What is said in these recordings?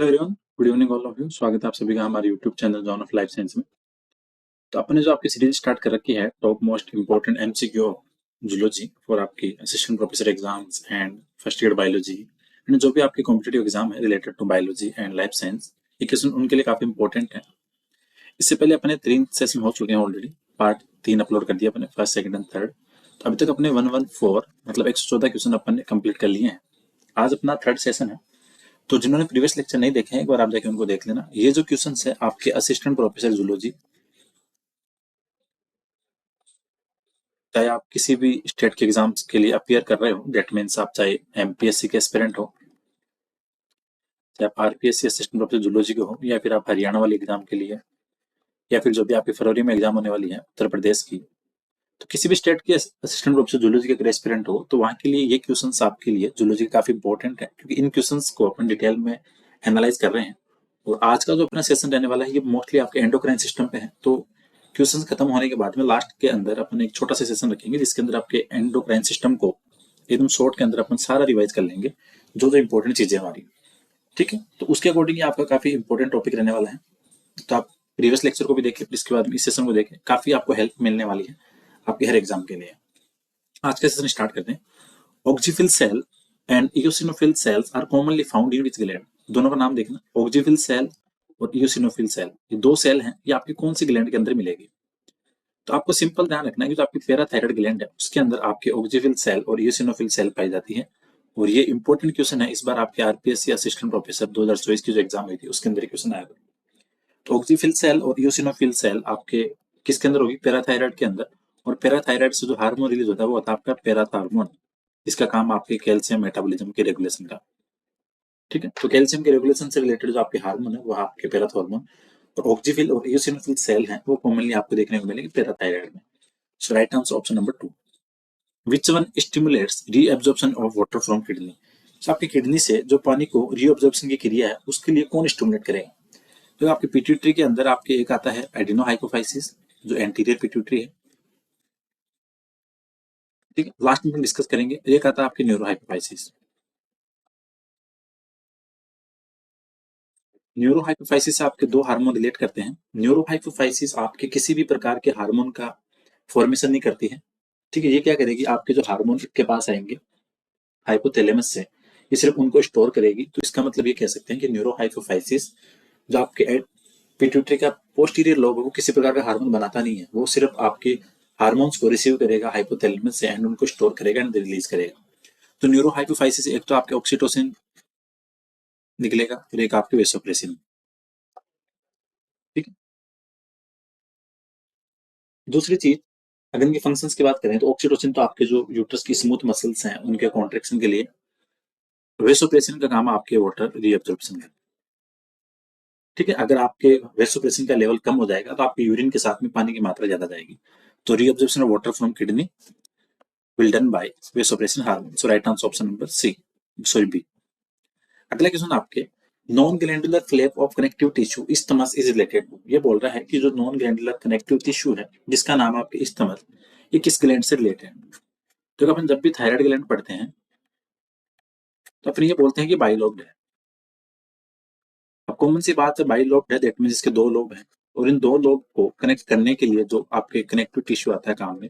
Hello everyone, good evening all of you. स्वागत है आप सभी का हमारे YouTube channel John of life science में। तो अपने जो आपकी सीरीज स्टार्ट कर रखी है top most important MCQ zoology for आपकी assistant professor exams and first year biology and जो भी आपके कॉम्पिटेटिव एग्जाम है related to biology and life science, ये क्वेश्चन उनके लिए काफी इंपॉर्टेंट है। इससे पहले अपने 3 सेशन हो चुके हैं ऑलरेडी। पार्ट 3 अपलोड कर दिया अपने, फर्स्ट सेकंड एंड थर्ड। तो अभी तक अपने 114 मतलब 114 क्वेश्चन अपन ने कंप्लीट कर लिए हैं। आज अपना थर्ड सेशन है। तो जिन्होंने प्रीवियस लेक्चर नहीं देखे हैं, एक बार आप जाके उनको देख लेना। ये जो क्वेश्चंस है आपके असिस्टेंट प्रोफेसर जूलॉजी, चाहे आप किसी भी स्टेट के एग्जाम्स के लिए अपियर कर रहे हो, दैट मीन्स आप चाहे एमपीएससी के एस्पिरेंट हो, चाहे आप आरपीएससी असिस्टेंट प्रोफेसर जूलॉजी के हो, या फिर आप हरियाणा वाले एग्जाम के लिए, या फिर जो भी आपकी फरवरी में एग्जाम होने वाली है उत्तर प्रदेश की, तो किसी भी स्टेट के असिस्टेंट प्रोफेसर जूलॉजी के अगर एस्पिरेंट हो तो वहाँ के लिए ये क्वेश्चंस आपके लिए जूलॉजी काफी इंपॉर्टेंट है, क्योंकि इन क्वेश्चंस को अपन डिटेल में एनालाइज कर रहे हैं। और आज का जो अपना सेशन रहने वाला है ये मोस्टली आपके एंडोक्राइन सिस्टम पे है। तो क्वेश्चंस खत्म होने के बाद में लास्ट के अंदर अपन एक छोटा सा सेशन रखेंगे जिसके अंदर आपके एंडोक्राइन सिस्टम को एकदम शॉर्ट के अंदर अपन सारा रिवाइज कर लेंगे, जो जो इंपॉर्टेंट चीजें हमारी। ठीक है, तो उसके अकॉर्डिंग आपका काफी इंपॉर्टेंट टॉपिक रहने वाला है। तो आप प्रीवियस लेक्चर को भी देखिए, इसके बाद इस सेशन को देखें, काफी आपको हेल्प मिलने वाली है आपके हर एग्जाम के लिए। आज का सेशन स्टार्ट करते हैं। Oxyphil cell and eosinophil cells are commonly found in which gland? दोनों का नाम देखना, ऑक्जीफिल सेल और इयोसिनोफिल सेल, ये दो सेल हैं, ये आपकी कौन सी ग्लैंड के अंदर मिलेगी? तो आपको सिंपल ध्यान रखना है कि जो आपकी पैराथायराइड ग्लैंड है उसके अंदर आपके ऑक्जीफिल सेल और इयोसिनोफिल सेल पाई जाती है। और ये इंपॉर्टेंट क्वेश्चन है, इस बार आपके आरपीएससी असिस्टेंट प्रोफेसर 2024 की जो एग्जाम हुई थी उसके अंदर क्वेश्चन आया था। तो ऑक्सीफिल सेल और इयोसिनोफिल सेल आपके किसके अंदर होगी? पैराथायराइड के अंदर। और पैराथायराइड से जो हार्मोन रिलीज होता है वो होता है आपका पैराथार्मोन। इसका काम आपके कैल्शियम मेटाबॉलिज्म के रेगुलेशन का। ठीक है, तो कैल्शियम के रेगुलेशन से रिलेटेड जो आपके हार्मोन है वो आपके पैराथार्मोन। और ऑक्सीफिल और इयोसिनोफिल सेल हैं वो कॉमनली आपको देखने को मिलेंगे पैराथायराइड में। So right answer option number 2। Which one stimulates reabsorption of water from kidney? आपकी किडनी से जो पानी को रीअब्जॉर्प्शन की क्रिया है उसके लिए कौन स्टिमुलेट करेगा? तो आपके पिट्यूटरी के अंदर आपके एक आता है एडिनोहाइपोफाइसिस, जो एंटीरियर पिट्यूटरी है। ठीक है, लास्ट में हम डिस्कस करेंगे। एक आता है आपके न्यूरोहाइपोफाइसिस। न्यूरोहाइपोफाइसिस से आपके दो हार्मोन रिलेट करते हैं। न्यूरोहाइपोफाइसिस आपके किसी भी प्रकार के हार्मोन का फॉर्मेशन नहीं करती है। ठीक है, ये क्या करेगी, आपके जो हार्मोन के पास आएंगे हाइपोथैलेमस से, ये सिर्फ उनको स्टोर करेगी। तो इसका मतलब ये कह सकते हैं कि न्यूरोहाइपोफाइसिस जो आपके पिट्यूटरी का पोस्टीरियर लोब है वो किसी प्रकार का हार्मोन बनाता नहीं है, वो सिर्फ आपके हार्मोन्स को रिसीव करेगा हाइपोथैलेमस से एंड उनको स्टोर करेगा एंड रिलीज करेगा। तो न्यूरोहाइपोफाइसिस एक तो आपके ऑक्सीटोसिन निकलेगा, फिर एक आपके वेसोप्रेसिन। ठीक है, दूसरी चीज, अगर इनके फंक्शंस की बात करें तो ऑक्सीटोसिन तो आपके जो यूट्रस की स्मूथ मसल्स हैं उनके कॉन्ट्रेक्शन के लिए, वेसोप्रेसिन का काम आपके वाटर रीअब्जॉर्प्शन का। ठीक है, अगर आपके वेसोप्रेसिन का लेवल कम हो जाएगा तो आपके यूरिन के साथ में पानी की मात्रा ज्यादा जाएगी। तो reabsorption of water from kidney will done by vasopressin hormone. So right answer option number C. Sorry, B. अगला क्वेश्चन आपके non glandular flap of connective tissue isthmus is related to. ये बोल रहा है कि जो नॉन ग्लैंडुलर कनेक्टिव टिश्यू है जिसका नाम आपके इस्थमस, ये किस ग्लैंड से रिलेटेड है? तो अपन जब भी थायराइड ग्लैंड पढ़ते हैं तो अपन ये बोलते हैं कि बाइलोब्ड है। अब कॉमन सी बात है, बाइलोब्ड है दैट मींस इसके दो लोब हैं। और इन दो लोब को कनेक्ट करने के लिए जो आपके कनेक्टिव टिश्यू आता है काम में,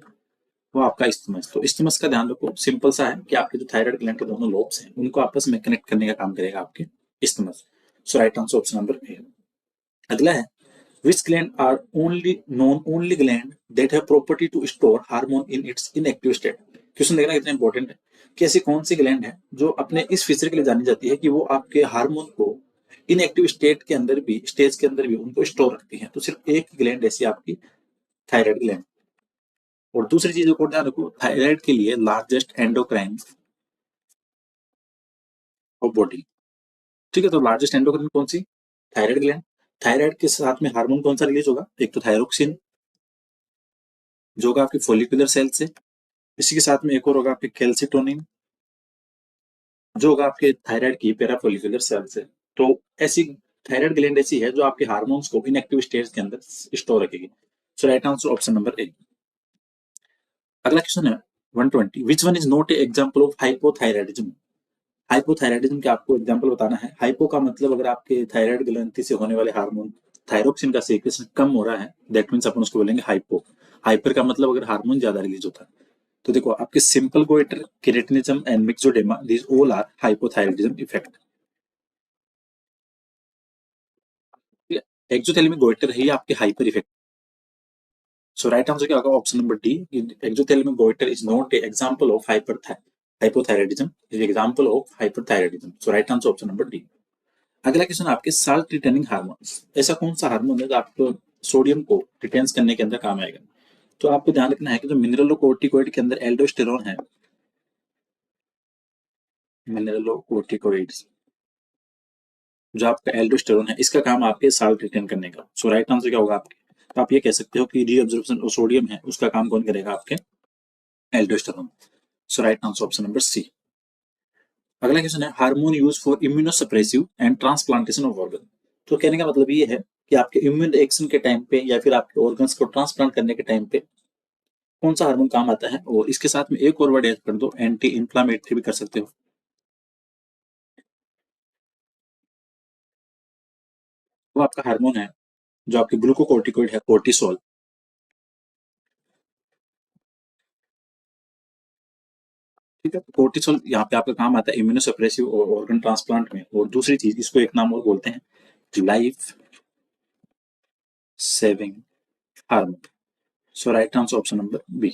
वो आपका इस्थमस। तो इस्थमस का ध्यान रखो, सिंपल सा है कि आपके जो थायराइड ग्लैंड के दोनों लोब्स हैं उनको आपस में कनेक्ट करने का काम करेगा आपके isthmus. So right answer option number A. अगला है which gland are only gland that have property to store hormone in its inactive state? Question देखना कितना इंपॉर्टेंट है कि ऐसी कौन सी ग्लैंड है जो अपने इस फीचर के लिए जानी जाती है कि वो आपके हार्मोन को इनएक्टिव स्टेट के अंदर भी, स्टेज के अंदर भी उनको स्टोर रखती है। तो सिर्फ एक ग्लैंड ऐसी आपकी थायराइड ग्लैंड। और दूसरी चीज को ध्यान रखो, थायराइड के लिए लार्जेस्ट एंडोक्राइन ऑफ बॉडी। ठीक है, तो लार्जेस्ट एंडोक्राइन कौन सी? Thyroid gland. थायराइड के साथ में हार्मोन कौन सा रिलीज होगा? एक तो थायरोक्सिन जो होगा आपके फोलिकुलर सेल से, इसी के साथ में एक और होगा आपके कैल्सिटोनिन जो होगा आपके थायराइड की पैराफोलिकुलर सेल से। तो ऐसी थायराइड ग्लैंड ऐसी है जो आपके हार्मोन्स को इनएक्टिव स्टेट के अंदर स्टोर रखेगी। So right answer option number A. अगला क्वेश्चन है 120, which one is not a example of hypothyroidism? Hypothyroidism का आपको एग्जांपल बताना है। हाइपो का मतलब अगर आपके थायराइड ग्रंथि से होने वाले हार्मोन थायरोक्सिन का सीक्रेशन कम हो रहा है, दैट मीन्स अपन उसको बोलेंगे हाइपो। हाइपर का मतलब अगर हार्मोन ज्यादा रिलीज होता है। तो देखो आपके simple goitre, cretinism and myxoedema, these all are hypothyroidism effect. Exophthalmic goitre है ये आपके hyper effect. So right answer क्या होगा? Option number D. Exophthalmic goitre is not a example of hypothyroidism, is example of hyperthyroidism. So right answer option number D. अगला question आपके salt retaining hormone. ऐसा कौन सा हार्मोन है जो आपको सोडियम को रिटेंस करने के अंदर काम आएगा? तो आपको ध्यान रखना है कि जो मिनरलोकोर्टिकोइड के अंदर एल्डोस्टेरोन है, मिनरलोकोर्टिकोइड्स जो आपका एल्डोस्टेरोन है, इसका काम आपके साल्ट रिटेन करने का। सो राइट आंसर क्या होगा आपके? तो आप ये कह सकते हो कि रीअब्जॉर्प्शन सोडियम है उसका काम कौन करेगा? आपके aldosterone. So right answer option number C. अगला क्वेश्चन है hormone use for immunosuppressive and transplantation of organ. तो कहने का मतलब ये है कि आपके इम्यून एक्शन के टाइम पे या फिर आपके ऑर्गन्स को ट्रांसप्लांट करने के टाइम पे कौन सा हार्मोन काम आता है? और इसके साथ में एक और वर्ड ऐड कर दो, एंटी इंफ्लामेटरी भी कर सकते हो। वो आपका हार्मोन है जो आपके ग्लूकोकोर्टिकोइड है, कोर्टिसोल। ठीक है, कोर्टिसोल यहाँ पे आपका काम आता है इम्यूनोसप्रेसिव और ऑर्गन ट्रांसप्लांट में। और दूसरी चीज, इसको एक नाम और बोलते हैं life saving hormone. So right answer option number B.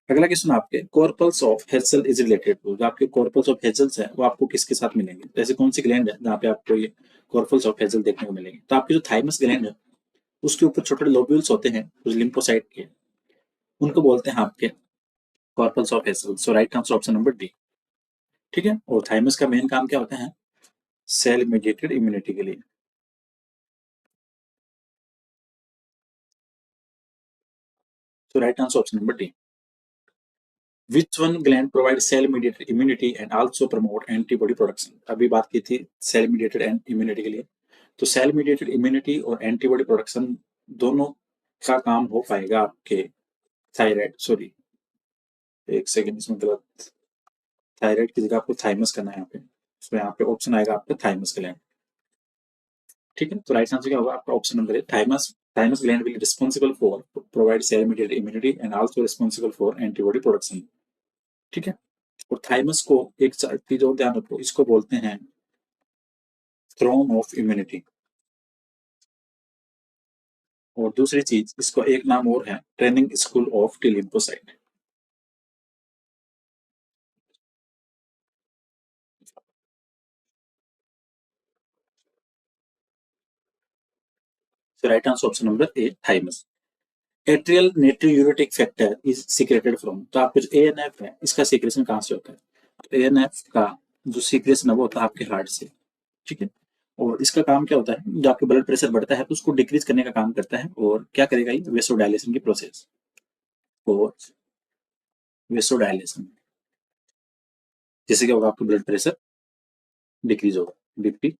अगला क्वेश्चन आपके corpuscles of Hassall is related to. जो आपके कॉर्पल्स ऑफ हेजल्स है वो आपको किसके साथ मिलेंगे? जैसे कौन सी ग्लैंड है जहाँ पे आपको ये कॉर्पल्स ऑफ हेजल देखने को मिलेंगे? तो आपकी जो थाइमस ग्लैंड है उसके ऊपर छोटे लोब्यूल्स होते हैं कुछ लिम्फोसाइट के, उनको बोलते हैं आपके corpuscles of hazel. So right answer option number D. ठीक है, और थाइमस का मेन काम क्या होता है? सेल मीडिएटेड इम्यूनिटी के लिए। So right answer option number D. Which one gland provide cell mediated immunity and also promote antibody production? अभी बात की थी सेल मीडिएटेड इम्यूनिटी के लिए। तो सेल मीडिएटेड इम्यूनिटी और एंटीबॉडी प्रोडक्शन दोनों का काम हो पाएगा आपके थायराइड, सॉरी एक सेकेंड इसमें गलत, थायराइड की जगह आपको थाइमस करना है यहाँ पे। इसमें यहाँ पे ऑप्शन आएगा आपका थाइमस ग्लैंड। ठीक है, तो राइट आंसर क्या होगा आपका? Option number A, thymus. Thymus gland will responsible for provide cell mediated immunity and also responsible for antibody production. ठीक है, और थाइमस को एक चीज और ध्यान रखो, इसको बोलते हैं थ्रोन ऑफ इम्यूनिटी। और दूसरी चीज, इसको एक नाम और है training school of T lymphocyte. So right answer option number A, thymus. Atrial natriuretic factor is secreted from. तो आपको जो एएनएफ है इसका सीक्रेशन कहाँ से होता है? तो एएनएफ का जो सीक्रेशन है वो होता है आपके हार्ट से। ठीक है, और इसका काम क्या होता है? जो आपके ब्लड प्रेशर बढ़ता है तो उसको डिक्रीज करने का काम करता है। और क्या करेगा ये? वेसोडायलेशन की प्रोसेस। और वेसोडायलेशन जैसे क्या होगा? आपका ब्लड प्रेशर डिक्रीज होगा, बीपी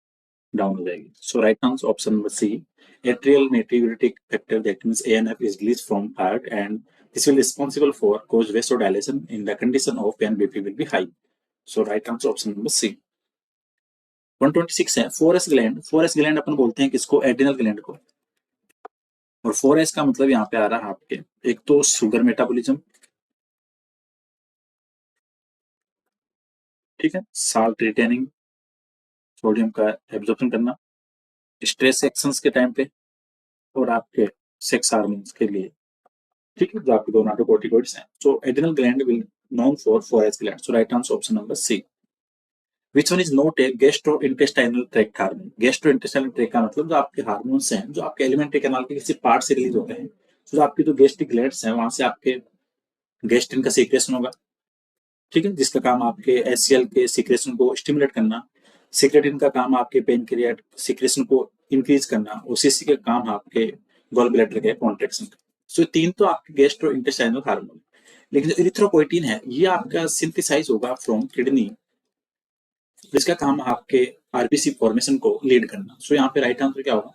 डाउन हो जाएगी। So right answer option number C, atrial natriuretic factor, that means ANF, is released from heart and this will responsible for cause vasodilation in the condition of when BP will be high. So right answer option number C। 126 है forces gland. Forces gland अपन बोलते हैं किसको? Adrenal gland को। और 4S का मतलब यहाँ पे आ रहा है आपके, एक तो शुगर मेटाबॉलिज्म, ठीक है, साल्ट रिटेनिंग, सोडियम का एब्जॉर्प्शन करना, स्ट्रेस एक्शंस के टाइम पे, और आपके सेक्स हार्मोन्स के लिए। ठीक है, जो आपके दो नाटोकोर्टिकोइड्स हैं। So adrenal gland will known for 4S gland. So right answer option number C। Which one is not a gastrointestinal tract hormone? Gastrointestinal tract का मतलब जो आपके हार्मोन्स हैं जो आपके एलिमेंट्री कैनाल के किसी पार्ट से रिलीज होते हैं। तो जो आपकी जो गैस्ट्रिक ग्लैंड्स हैं वहां से आपके गैस्ट्रिन का सीक्रेशन होगा। ठीक है, जिसका काम आपके एचसीएल के सीक्रेशन को स्टिमुलेट करना। सिक्रेटिन का काम आपके पेनक्रियाट सीक्रेशन को इंक्रीज करना। और सीसी का काम आपके गॉल ब्लैडर के कॉन्ट्रेक्शन का। सो तीन तो आपके गैस्ट्रो इंटेस्टाइनल हार्मोन। लेकिन जो इरिथ्रोपोइटिन है ये आपका सिंथेसाइज होगा फ्रॉम किडनी, जिसका काम आपके आरबीसी फॉर्मेशन को लीड करना। सो यहाँ पे राइट आंसर क्या होगा?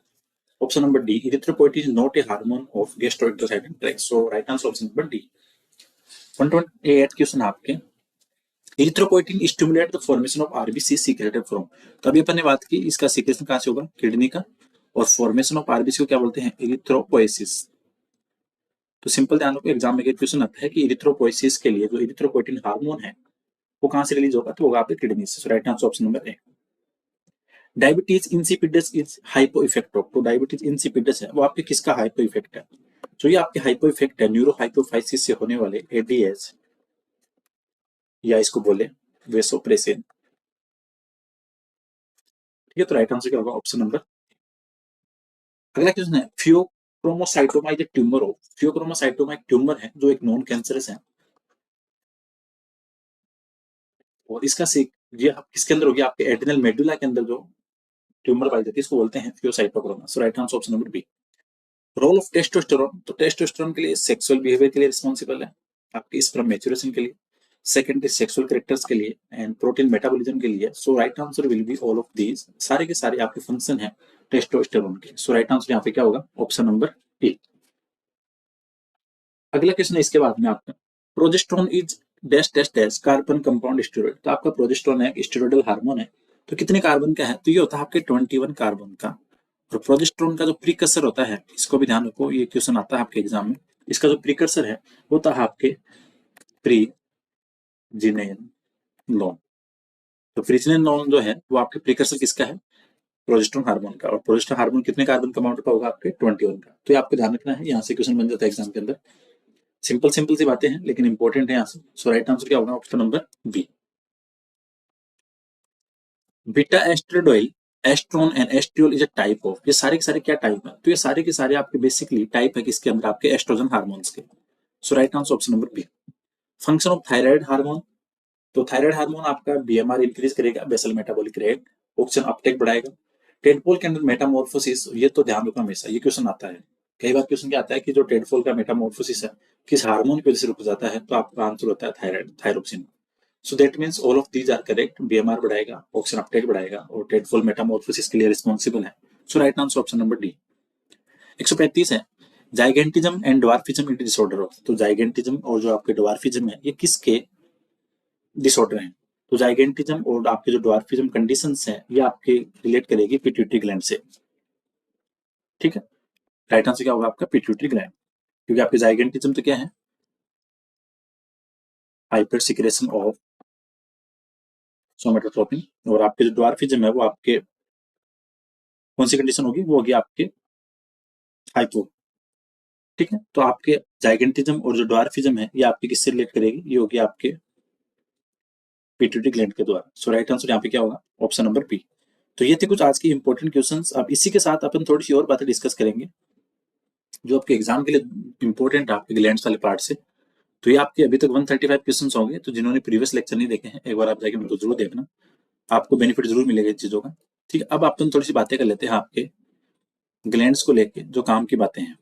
Option number D, erythropoietin is not a hormone of gastrointestinal tract. So right answer option number D. 128 question आपके erythropoietin stimulate the formation of RBC secreted from. तो अभी अपन ने बात की इसका सीक्रेशन कहां से होगा, किडनी का, और फॉर्मेशन ऑफ आरबीसी को क्या बोलते हैं, इरिथ्रोपोएसिस। तो सिंपल ध्यान रखो, एग्जाम में क्वेश्चन आता है कि इरिथ्रोपोएसिस के लिए जो इरिथ्रोपोइटिन हार्मोन है वो कहां से रिलीज होगा, तो होगा आपके किडनी से। Right answer option number A. Diabetes insipidus is hypo effect of. तो डायबिटीज इंसिपिडस है वो आपके किसका हाइपो इफेक्ट है, जो ये आपके हाइपो इफेक्ट है न्यूरो हाइपोफाइसिस से होने वाले एडीएच, या इसको बोले वेसोप्रेसिन। ठीक है, तो राइट आंसर क्या होगा, ऑप्शन नंबर। अगला क्वेश्चन है pheochromocytoma is a tumour of. Pheochromocytoma एक ट्यूमर है जो एक नॉन कैंसरस है, और इसका ये किसके अंदर होगी, आपके एड्रिनल मेडुला के अंदर जो ट्यूमर पाई जाती है इसको बोलते हैं फियोसाइटोक्रोमा। So right answer option number B. Role of testosterone. तो टेस्टोस्टेरोन के लिए सेक्सुअल बिहेवियर के लिए रिस्पॉन्सिबल है, आपके स्पर्म मैच्योरेशन के लिए, सेकेंडरी सेक्सुअल कैरेक्टर्स के लिए, एंड प्रोटीन मेटाबॉलिज्म के लिए। So right answer will be all of these. सारे के सारे आपके फंक्शन है टेस्टोस्टेरोन के। सो राइट आंसर यहाँ पे क्या होगा, ऑप्शन नंबर ए। अगला क्वेश्चन है इसके बाद में आपका, progesterone is dash dash dash carbon compound steroid. तो आपका प्रोजेस्टेरोन है स्टेरॉइडल हार्मोन है, तो कितने कार्बन का है, तो ये होता है आपके 21 कार्बन का। और प्रोजेस्टेरोन का जो प्रीकर्सर होता है, इसको भी ध्यान रखो, ये क्वेश्चन आता है आपके एग्जाम में, इसका जो प्रीकर्सर है वो होता है आपके प्रीजिनेलोन। तो प्रीजिनेलोन जो है वो आपके प्रीकर्सर किसका है, प्रोजेस्टेरोन हार्मोन का। और प्रोजेस्टेरोन हार्मोन कितने कार्बन कंपाउंड का होगा, आपके 21 का। तो ये आपको ध्यान रखना है, यहाँ से क्वेश्चन बन जाता है एग्जाम के अंदर। सिंपल सिंपल सी बातें हैं लेकिन इंपॉर्टेंट है यहाँ से। सो राइट आंसर क्या होगा, option number B. Beta estradiol, estrone and estriol is a type of. ये सारे के सारे क्या टाइप है, तो ये सारे के सारे आपके बेसिकली टाइप है किसके अंदर, आपके एस्ट्रोजन हार्मोन्स के। So right answer option number B. Function of thyroid hormone. तो थायराइड हार्मोन आपका बीएमआर इंक्रीज करेगा, basal metabolic rate, oxygen uptake बढ़ाएगा। टेडपोल के अंदर मेटामॉर्फोसिस, ये तो ध्यान रखना हमेशा, ये क्वेश्चन आता है कई बार। क्वेश्चन क्या आता है कि जो टेडपोल का मेटामॉर्फोसिस है किस हार्मोन की वजह से रुक जाता है, तो आपका आंसर होता है thyroid, thyroxine. So that means all of these are correct. BMR बढ़ाएगा, ऑक्सीजन अपटेक बढ़ाएगा, और टेडपोल मेटामॉर्फोसिस के लिए रिस्पॉन्सिबल है। So right answer option number D. 135 है, gigantism and dwarfism disorder of. तो जाइगेंटिज्म और जो आपके ड्वार्फिज्म है ये किसके डिसऑर्डर हैं, तो जाइगेंटिज्म और आपके जो ड्वार्फिज्म कंडीशंस हैं ये आपके रिलेट करेगी पिट्यूटरी ग्लैंड से। ठीक है, राइट आंसर क्या होगा आपका, पिट्यूटरी ग्लैंड। क्योंकि आपके जाइगेंटिज्म तो क्या है, हाइपर सिक्रेशन ऑफ सोमेटोट्रोपिन, और आपके जो ड्वार्फिज्म है वो आपके कौन सी कंडीशन होगी, वो होगी आपके हाइपो। ठीक है, तो आपके जाइगेंटिज्म और जो ड्वार्फिज्म है ये आपके किससे रिलेट करेगी, ये होगी आपके पिट्यूटरी ग्लैंड के द्वारा। सो राइट आंसर यहाँ पे क्या होगा, ऑप्शन नंबर बी। तो ये थे कुछ आज की इंपॉर्टेंट क्वेश्चंस। अब इसी के साथ अपन थोड़ी सी और बातें डिस्कस करेंगे जो आपके एग्जाम के लिए इंपॉर्टेंट है, आपके ग्लैंड्स वाले पार्ट से। तो ये आपके अभी तक 135 क्वेश्चंस होंगे, तो जिन्होंने प्रीवियस लेक्चर नहीं देखे हैं एक बार आप जाके उनको जरूर देखना, आपको बेनिफिट जरूर मिलेगा इन चीजों का। ठीक है, अब अपन थोड़ी सी बातें कर लेते हैं आपके ग्लैंड्स को लेके जो काम की बातें हैं।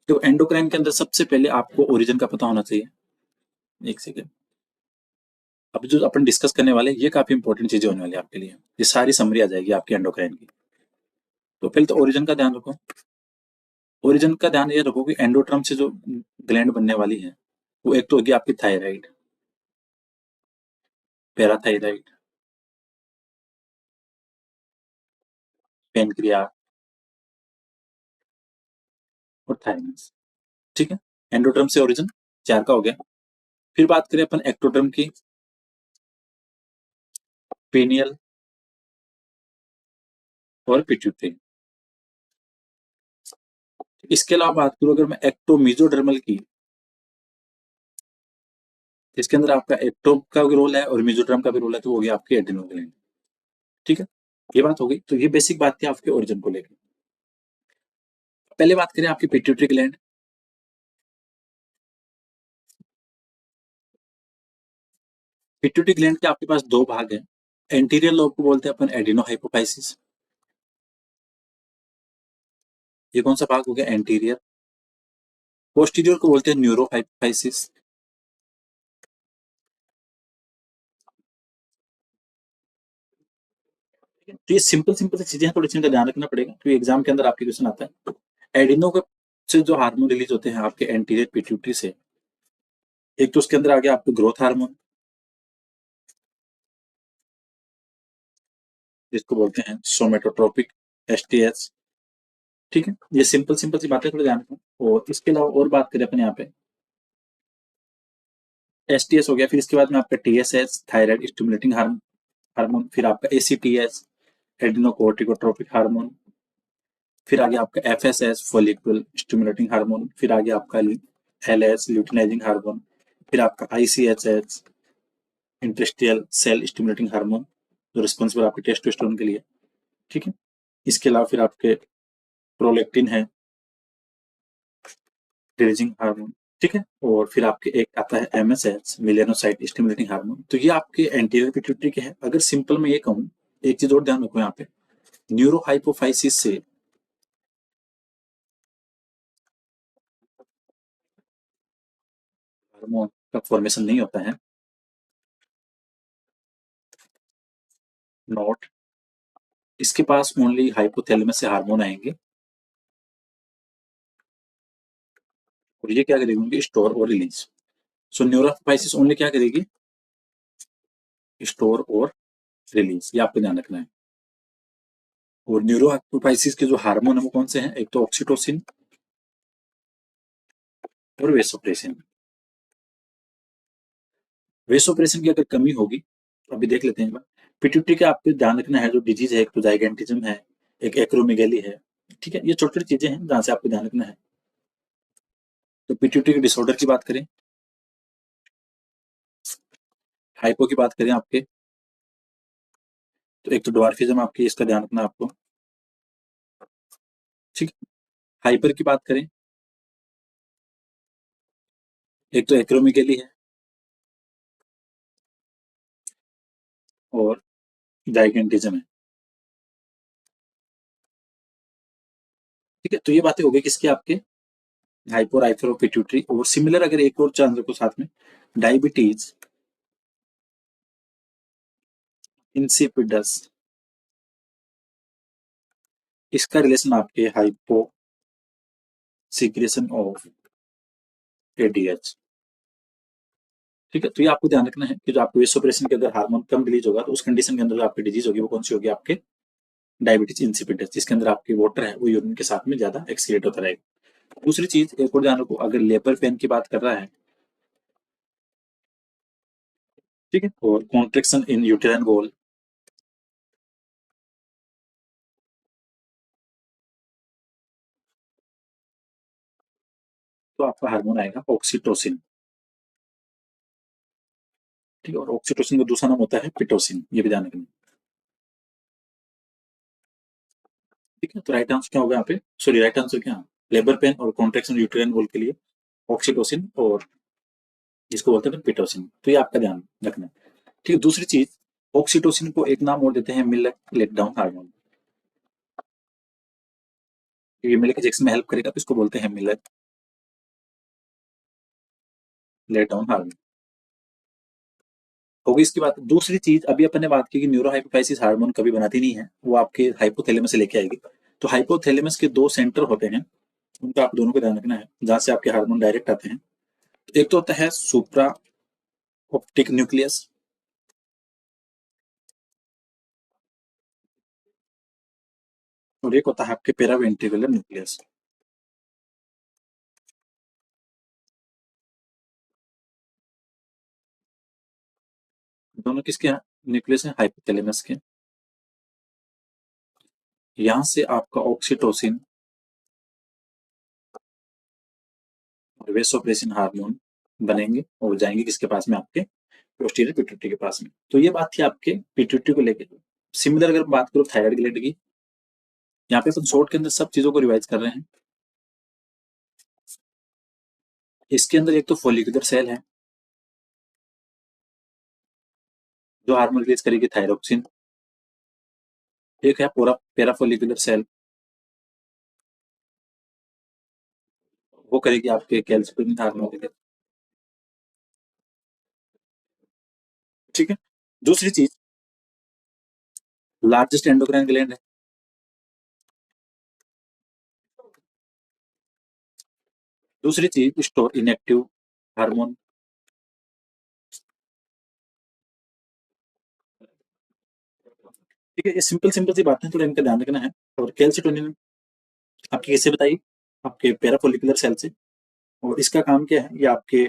तो एंडोक्राइन के अंदर सबसे पहले आपको ओरिजिन का पता होना चाहिए। एक सेकेंड, अब जो अपन डिस्कस करने वाले ये काफी इंपॉर्टेंट चीजें होने वाली है आपके लिए, ये सारी समरी आ जाएगी आपकी एंडोक्राइन की। तो पहले तो ओरिजिन का ध्यान रखो। ओरिजिन का ध्यान ये रखो कि एंडोट्रम से जो ग्लैंड बनने वाली है वो एक तो होगी आपकी थायराइड, पैराथायराइड, पेनक्रिया और थायमस। ठीक है, एंडोट्रम से ओरिजिन 4 का हो गया। फिर बात करें अपन एक्टोट्रम की, पेनियल और पिट्यूटरी। इसके अलावा बात करूं अगर मैं एक्टोमीजोडर्मल की, इसके अंदर आपका एक्टो का भी रोल है और मेजोड्रम का भी रोल है, तो वो हो गया आपके एड्रिनल ग्लैंड। ठीक है, ये बात हो गई। तो ये बेसिक बात थी आपके ओरिजिन को लेकर। पहले बात करें आपकी पिट्यूटरी ग्लैंड। पिट्यूटरी ग्लैंड के आपके पास दो भाग हैं। एंटीरियर लोब को बोलते हैं अपन एडिनो हाइपोफाइसिस। ये कौन सा भाग हो गया, एंटीरियर। पोस्टीरियर को बोलते हैं न्यूरो हाइपोफाइसिस। तो ये सिंपल सिंपल सी चीजें हैं, थोड़ी चीजों का ध्यान रखना पड़ेगा, तो एग्जाम के अंदर आपके क्वेश्चन आता है। एडिनो के से जो हार्मोन रिलीज होते हैं आपके एंटीरियर पिट्यूटरी से, एक तो उसके अंदर आ गया आपको ग्रोथ हार्मोन, जिसको बोलते हैं सोमेटोट्रोपिक, एसटीएच। ठीक है, ये सिंपल सिंपल सी बातें थोड़ी ध्यान रखें। और इसके अलावा और बात करें अपने यहाँ पे, एसटीएच हो गया, फिर इसके बाद में आपका टीएसएच, थायराइड स्टिमुलेटिंग हार्मोन, फिर आपका एसीटीएच, एडिनोकोर्टिकोट्रोपिक हार्मोन, फिर आगे आपका एफएसएच, फॉलिकुलर स्टिमुलेटिंग हार्मोन, फिर आगे आपका एलएच, ल्यूटिनाइजिंग हार्मोन, फिर आपका आईसीएचएच, इंडस्ट्रियल सेल स्टिमुलेटिंग हार्मोन, जो रिस्पॉन्सिबल आपके टेस्टोस्टेरोन के लिए। ठीक है, इसके अलावा फिर आपके प्रोलेक्टिन है, रिलीजिंग हार्मोन। ठीक है, और फिर आपके एक आता है एमएसएच, मेलानोसाइट स्टिमुलेटिंग हार्मोन। तो ये आपके एंटीरियर पिट्यूटरी के हैं। अगर सिंपल में ये कहूँ, एक चीज और ध्यान रखो यहाँ पे, न्यूरोहाइपोफाइसिस से हार्मोन का फॉर्मेशन नहीं होता है, नॉट। इसके पास ओनली हाइपोथैलेमस से हार्मोन आएंगे, और ये क्या करेगी, स्टोर और रिलीज। सो न्यूरोहाइपोफाइसिस ओनली क्या करेगी, स्टोर और रिलीज, ये आपको ध्यान रखना है। और न्यूरोहाइपोफाइसिस के जो हार्मोन है वो कौन से हैं, एक तो ऑक्सीटोसिन और वेसोप्रेसिन। वेसोप्रेसिन की अगर कमी होगी, तो अभी देख लेते हैं एक बार। पिट्यूटरी का आपको ध्यान रखना है, जो डिजीज है, एक तो जाइगेंटिज्म है, एक एक्रोमेगेली है। ठीक है, ये छोटी छोटी चीजें हैं जहां से आपको ध्यान रखना है। तो पिट्यूटरी के डिसऑर्डर की बात करें, हाइपो की बात करें आपके, तो एक तो ड्वार्फिज्म आपकी, इसका ध्यान रखना है आपको। ठीक है, हाइपर की बात करें, एक तो एक्रोमेगेली है और जाइगेंटिज्म है। ठीक है, तो ये बातें हो गई किसकी, आपके हाइपर हाइपर पिट्यूटरी। और सिमिलर अगर एक और चांस रखो साथ में, डायबिटीज इंसिपिडस, इसका रिलेशन आपके हाइपो सीक्रेशन ऑफ एडीएच। ठीक है, तो ये आपको ध्यान रखना है कि जो आपको वेसोप्रेसिन के अंदर हार्मोन कम रिलीज होगा, तो उस कंडीशन के अंदर जो आपकी डिजीज होगी वो कौन सी होगी, आपके डायबिटीज इंसिपिडस, जिसके अंदर आपकी वाटर है वो यूरिन के साथ में ज्यादा एक्सक्रीट होता रहेगा। दूसरी चीज एक और ध्यान रखो, अगर लेबर पेन की बात कर रहा है, ठीक है, और कॉन्ट्रेक्शन इन यूटेराइन वॉल, तो आपका हार्मोन आएगा ऑक्सीटोसिन। ठीक है, और ऑक्सीटोसिन का दूसरा नाम होता है पिटोसिन, ये भी ध्यान रखना। ठीक है, तो राइट आंसर क्या होगा यहाँ पे, सॉरी राइट आंसर क्या, लेबर पेन और कॉन्ट्रेक्शन यूटेराइन वॉल के लिए ऑक्सीटोसिन, और जिसको बोलते हैं पिटोसिन। तो ये आपका ध्यान रखना है। ठीक है, दूसरी चीज, ऑक्सीटोसिन को एक नाम और देते हैं मिल्क लेट डाउन हार्मोन। ये मिल्क इंजेक्शन में हेल्प करेगा, तो इसको बोलते हैं मिल्क लेट डाउन हार्मोन। होगी इसकी बात। दूसरी चीज, अभी अपन ने बात की कि न्यूरोहाइपोफाइसिस हार्मोन कभी बनाती नहीं है, वो आपके हाइपोथैलेमस से लेके आएगी। तो हाइपोथैलेमस के दो सेंटर होते हैं, उनका आप दोनों को ध्यान रखना है, जहां से आपके हार्मोन डायरेक्ट आते हैं। तो एक तो होता है सुप्रा ऑप्टिक न्यूक्लियस, और एक होता है आपके पेरावेंट्रिकुलर न्यूक्लियस। दोनों किसके न्यूक्लियस है, हाइपोथैलेमस के। यहाँ से आपका ऑक्सीटोसिन और वेसोप्रेसिन हार्मोन बनेंगे और जाएंगे किसके पास में, आपके पोस्टीरियर पिट्यूटरी के पास में। तो ये बात थी आपके पिट्यूटरी को लेकर। सिमिलर अगर बात करो थायराइड ग्लैंड की, यहाँ पे अपन शॉर्ट के अंदर सब चीजों को रिवाइज कर रहे हैं। इसके अंदर एक तो फोलिकुलर सेल है, जो हार्मोन रिलीज करेगी थायरोक्सिन। एक है पूरा पेराफोलिकुलर सेल, वो करेगी आपके कैल्शियम हार्मोन रिलीज। ठीक है, दूसरी चीज, लार्जेस्ट एंडोक्राइन ग्लैंड है, दूसरी चीज स्टोर इनएक्टिव हार्मोन। ठीक है, ये सिंपल सिंपल सी बातें थोड़ा इनका ध्यान रखना है। और कैल्सिटोनिन आपकी किससे बताइए? आपके पैराफोलिकुलर सेल से। और इसका काम क्या है? ये आपके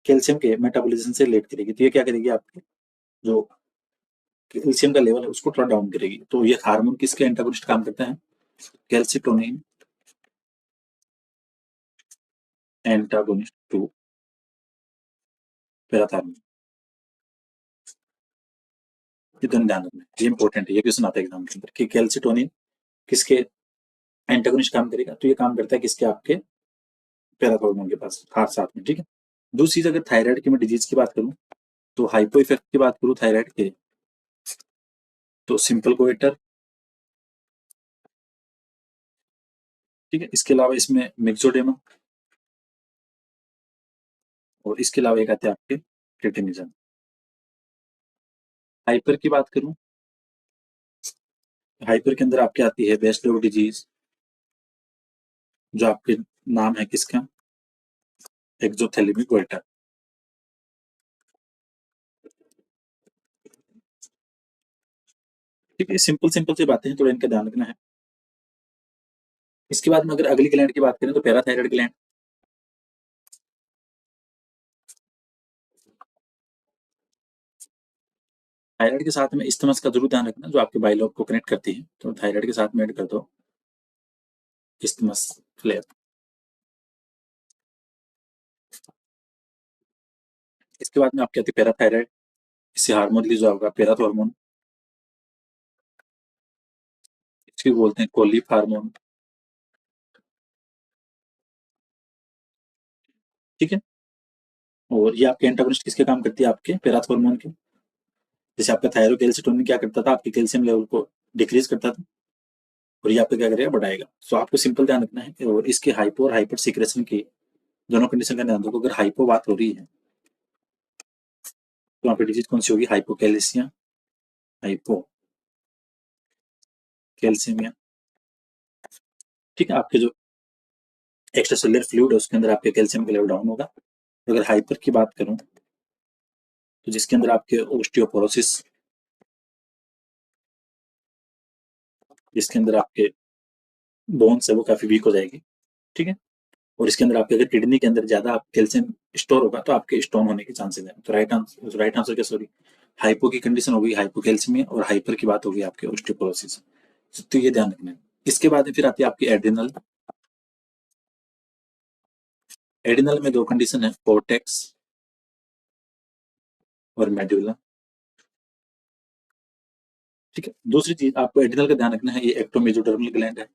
कैल्शियम के मेटाबॉलिज्म से रिलेट करेगी। तो ये क्या करेगी? आपके जो कैल्शियम का लेवल है उसको थोड़ा डाउन करेगी। तो ये हार्मोन किसके एंटागोनिस्ट काम करता है? Calcitonin antagonist to parathormone. ये दोनों ध्यान रखना है, ये इंपॉर्टेंट है, ये क्वेश्चन आता है एग्जाम के अंदर कि कैल्सिटोनिन किसके एंटागोनिस्ट काम करेगा। तो ये काम करता है किसके? आपके पैराथार्मोन के पास, हाथ साथ में। ठीक है। दूसरी चीज, अगर थायराइड की मैं डिजीज की बात करूं, तो हाइपो इफेक्ट की बात करूं थायराइड के, तो सिंपल गोइटर। ठीक है। इसके अलावा इसमें मिक्सोडेमा, और इसके अलावा एक आते हैं आपके क्रिटिनिज्म। हाइपर की बात करूं, हाइपर के अंदर आपके आती है बेस्ट डिजीज, जो आपके नाम है किसका? एक्सोथैलेमिक गोइटर। ठीक है, सिंपल सिंपल सी बातें हैं, थोड़ा इनका ध्यान रखना है। इसके बाद में अगर अगली ग्लैंड की बात करें, तो पैराथायराइड ग्लैंड। थायराइड के साथ में इस्थमस का जरूर ध्यान रखना, जो आपके बाइलोग को कनेक्ट करती है, तो थायराइड के साथ में ऐड कर दो इस्थमस फ्लेयर। इसके बाद में आपकी आती है पैराथायराइड। इससे हार्मोन रिलीज होगा, पैराथॉर्मोन। इसको बोलते हैं कोलिफ हार्मोन। ठीक है। और ये आपके एंटागोनिस्ट किसके काम करती है? आपके पैराथॉर्मोन के। जैसे आपका थायरोकैल्सिटोनिन क्या करता था? आपके कैल्शियम लेवल को डिक्रीज करता था, और ये आपका क्या करेगा? बढ़ाएगा। तो आपको सिंपल ध्यान रखना है। और इसके हाइपो और हाइपर सीक्रेशन की दोनों कंडीशन का ध्यान रखो। अगर हाइपो बात हो रही है, तो वहाँ पे डिजीज कौन सी होगी? हाइपोकैल्सिया, हाइपोकैल्सीमिया। ठीक है। आपके जो एक्स्ट्रा सेलुलर फ्लूइड है उसके अंदर आपके कैल्शियम का लेवल डाउन होगा। अगर हाइपर की बात करूं, तो जिसके अंदर आपके ओस्टियोपोरोसिस, जिसके अंदर आपके बोन्स है वो काफी वीक हो जाएगी। ठीक है। और इसके अंदर आपके अगर किडनी के अंदर ज्यादा कैल्शियम स्टोर होगा, तो आपके स्टोन होने के चांसेस है। तो राइट आंसर क्या? सॉरी, हाइपो की कंडीशन होगी हाइपोकैल्सीमिया, और हाइपर की बात होगी आपके ओस्टियोपोरोसिस। तो ये ध्यान रखना है। इसके बाद फिर आती है आपकी एड्रिनल। एड्रिनल में दो कंडीशन है, कोर्टेक्स और मेडुला। ठीक है। दूसरी चीज आपको एड्रिनल का ध्यान रखना है, ये एक्टोमेसोडर्मल ग्लैंड है।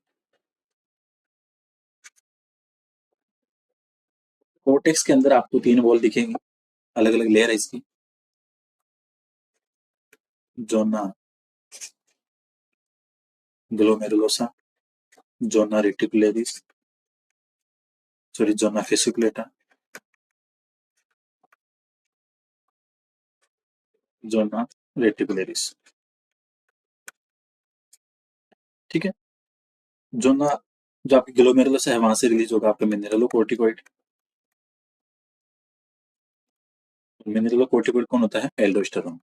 कोर्टेक्स के अंदर आपको तीन वॉल दिखेंगी, अलग अलग लेयर है इसकी। जोना ग्लोमेरुलोसा, जोना रेटिकुलेरिस, सॉरी जोना फेसिकुलेटा, जोना रेटिकुलेरिस। ठीक है। जोना, जो आपकी ग्लोमेरुलोसा है, वहां से रिलीज होगा आपका मिनरलोकोर्टिकोइड। मिनरलोकोर्टिकोइड कौन होता है? एल्डोस्टेरोन।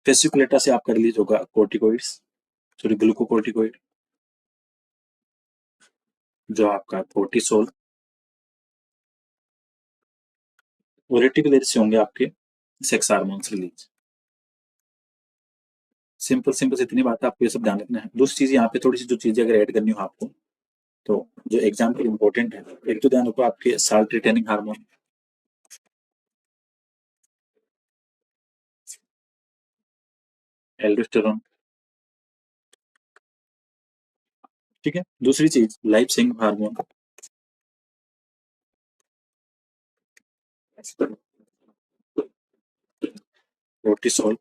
फेसिकुलेटा से आपका रिलीज होगा कोर्टिकोइड्स, सॉरी ग्लूकोकोर्टिकोइड, जो आपका कोर्टिसोल। और रेटिकुलेरिस से होंगे आपके sex hormones release. Simple simple इतनी बात है, आपको ये सब ध्यान रखना है। दूसरी चीज यहाँ पे थोड़ी सी जो चीजें अगर ऐड करनी हो आपको, तो जो एग्जाम के इंपॉर्टेंट है, एक तो ध्यान रखो आपके साल्ट रिटेनिंग हार्मोन, एल्डोस्टेरोन। ठीक है। दूसरी चीज life saving hormone, cortisol.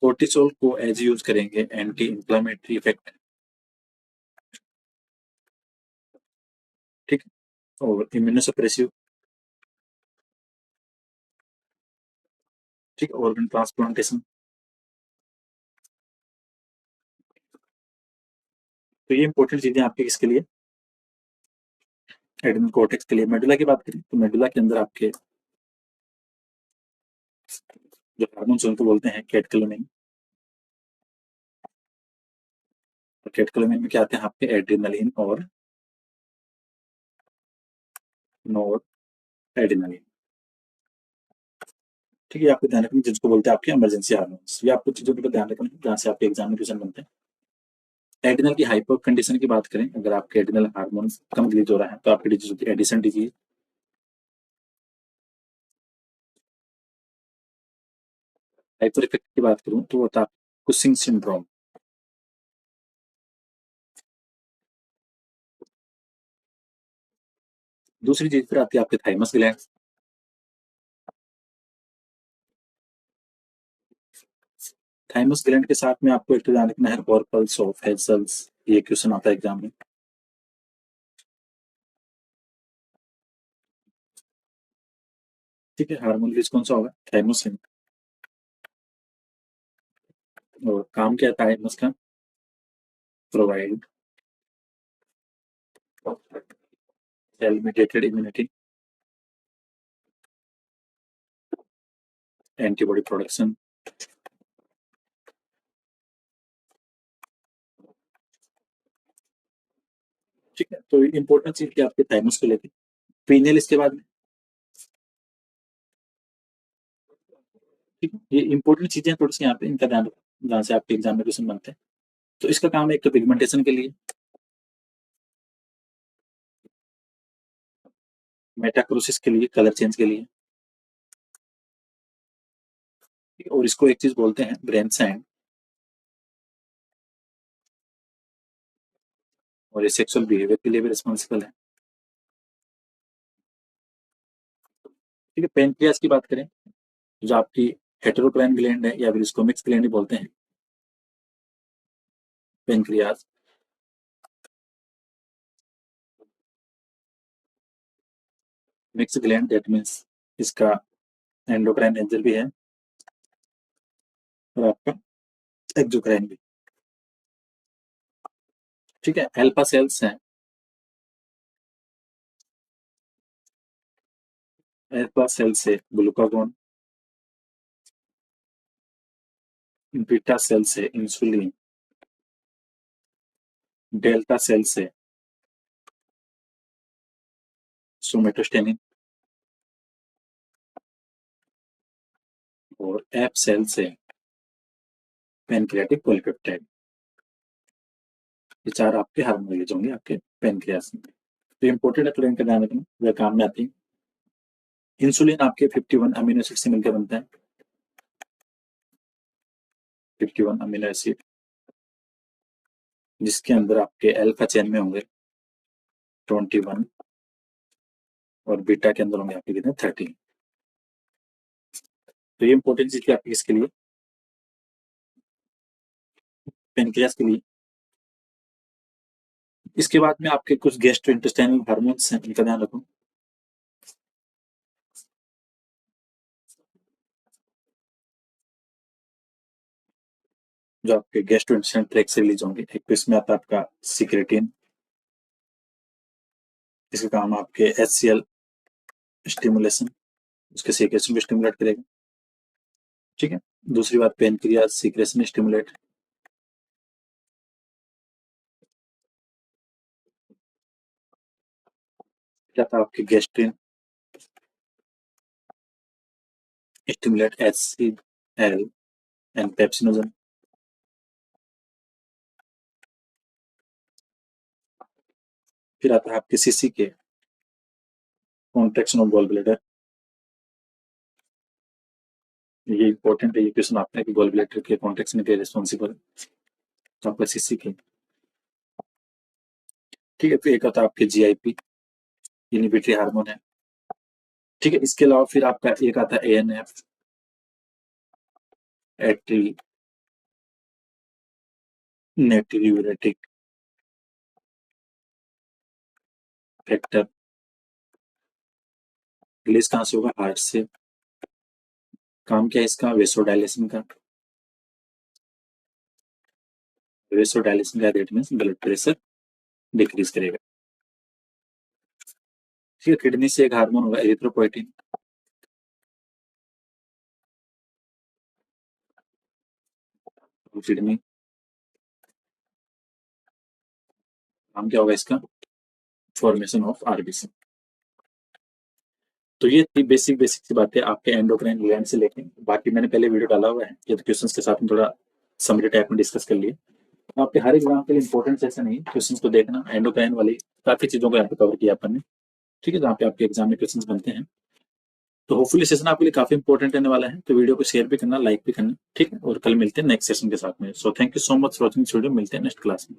Cortisol को एज यूज करेंगे एंटी इंफ्लेमेटरी इफेक्ट। ठीक है। और इम्यूनोसप्रेसिव। ठीक है। Organ transplantation. तो ये इंपॉर्टेंट चीजें आपके किसके लिए? एडमिन कोर्टेक्स के लिए। मेडुला की बात करें, तो मेडुला के अंदर आपके जो हार्मोन्स उनको बोलते हैं कैटेकोलामिन। और कैटेकोलामिन में क्या आते हैं आपके एड्रेनलिन और नोर एड्रेनलिन। ठीक है, आपको ध्यान रखना जिसको बोलते हैं आपके इमरजेंसी हार्मोन्स। ये आपको चीजों का ध्यान रखना जहाँ से आपके एग्जाम में क्वेश्चन बनते हैं। एड्रिनल की हाइपर कंडीशन की बात करें, अगर आपके एड्रिनल हार्मोन कम रिलीज हो रहा है तो आपकी डिजीज होती है एडिशन डिजीज। हाइपर इफेक्ट की बात करूं तो वो होता है कुशिंग सिंड्रोम। दूसरी चीज फिर आती है आपके थाइमस ग्लैंड। थाइमस ग्लैंड के साथ में आपको एक तो ध्यान रखना है कॉर्पल्स ऑफ हेजल्स। ये क्वेश्चन आता है एग्जाम में। ठीक है, हार्मोन रिलीज कौन सा होगा, थाइमोसिन। और काम क्या है थाइमस का, provide cell mediated immunity, antibody production. ठीक है, तो इंपॉर्टेंट चीज क्या आपके थाइमस को लेकर। पीनियल इसके बाद में। ठीक है, ये इंपॉर्टेंट चीजें हैं थोड़ी सी यहाँ पे, इनका ध्यान रखना जहाँ से आपके एग्जाम में क्वेश्चन बनते हैं। तो इसका काम है एक तो पिगमेंटेशन के लिए, मेटाक्रोसिस के लिए, कलर चेंज के लिए। और इसको एक चीज बोलते हैं ब्रेन सैंड। और ये सेक्सुअल बिहेवियर के लिए भी रिस्पॉन्सिबल है। ठीक है, पेनक्रियास की बात करें, जो आपकी हेटेरोक्राइन ग्लैंड है या फिर इसको मिक्स ग्लैंड ही बोलते हैं, pancreas. Mix gland that means इसका एंडोक्राइन एंजल भी है और आपका एक्सोक्राइन भी। ठीक है, अल्फा सेल्स हैं। अल्फा सेल से ग्लूकागोन, बीटा सेल से इंसुलिन, डेल्टा सेल से सोमेटोस्टेनिन, और एफ सेल से पेनक्रियाटिक पॉलीपेप्टाइड। ये चार आपके हार्मोन रिलीज होंगे आपके पेनक्रियास में। तो इंपॉर्टेंट है, तो इनका ध्यान रखना, वह काम में आती है। इंसुलिन आपके 51 अमीनो एसिड से मिलकर बनता है। 51 अमीनो एसिड, जिसके अंदर आपके अल्फा चेन में होंगे 21 और बीटा के अंदर होंगे आपके कितने 13। तो ये इंपॉर्टेंट चीज थी आपकी किसके लिए, पेनक्रियास के लिए। इसके बाद में आपके कुछ गैस्ट्रो इंटेस्टाइनल हार्मोन्स हैं, इनका ध्यान रखो। जो आपके गैस्ट्रो इंटेस्टाइनल ट्रैक्ट से रिलीज होंगे, एक तो इसमें आता है आपका सिक्रेटिन। इसका काम आपके HCl स्टिमुलेशन, उसके सीक्रेशन को स्टिमुलेट करेगा। ठीक है, दूसरी बात पेनक्रियास सीक्रेशन स्टिमुलेट। क्या था आपके gastrin stimulate HCl and pepsinogen. फिर आता है आपके CCK contraction of gall bladder. ये इंपॉर्टेंट है, ये क्वेश्चन आता है कि गॉल ब्लैडर के कॉन्ट्रैक्शन के रिस्पॉन्सिबल तो आपका CCK। ठीक है, फिर एक आता है आपके GIP, इनहिबिटरी हार्मोन है। ठीक है, इसके अलावा फिर आपका एक आता है ANF, एट्री नेट्रियूरेटिक फैक्टर। रिलीज कहाँ से होगा, हार्ट से। काम क्या है इसका, वेसोडायलेशन का। वेसोडायलेशन का rate means blood pressure decrease करेगा। ठीक है, किडनी से एक हार्मोन होगा एरिथ्रोपोएटिन। किडनी, नाम क्या होगा इसका? Formation of RBC. तो ये थी बेसिक बेसिक सी बातें आपके एंडोक्राइन ग्लैंड से लेके, बाकी मैंने पहले वीडियो डाला हुआ है, ये तो क्वेश्चंस के साथ में थोड़ा समरी टाइप में डिस्कस कर लिए। आपके हर एग्जाम के लिए इंपॉर्टेंट सेशन है क्वेश्चंस को देखना, एंडोक्राइन वाली काफी चीजों को यहाँ पे कवर किया अपन ने, ठीक है, जहाँ पे आपके एग्जाम में क्वेश्चंस बनते हैं। तो होपफुली सेशन आपके लिए काफी इंपॉर्टेंट रहने वाला है, तो वीडियो को शेयर भी करना, लाइक भी करना, ठीक है, और कल मिलते हैं नेक्स्ट सेशन के साथ में। So thank you so much for watching this video, मिलते हैं नेक्स्ट क्लास में।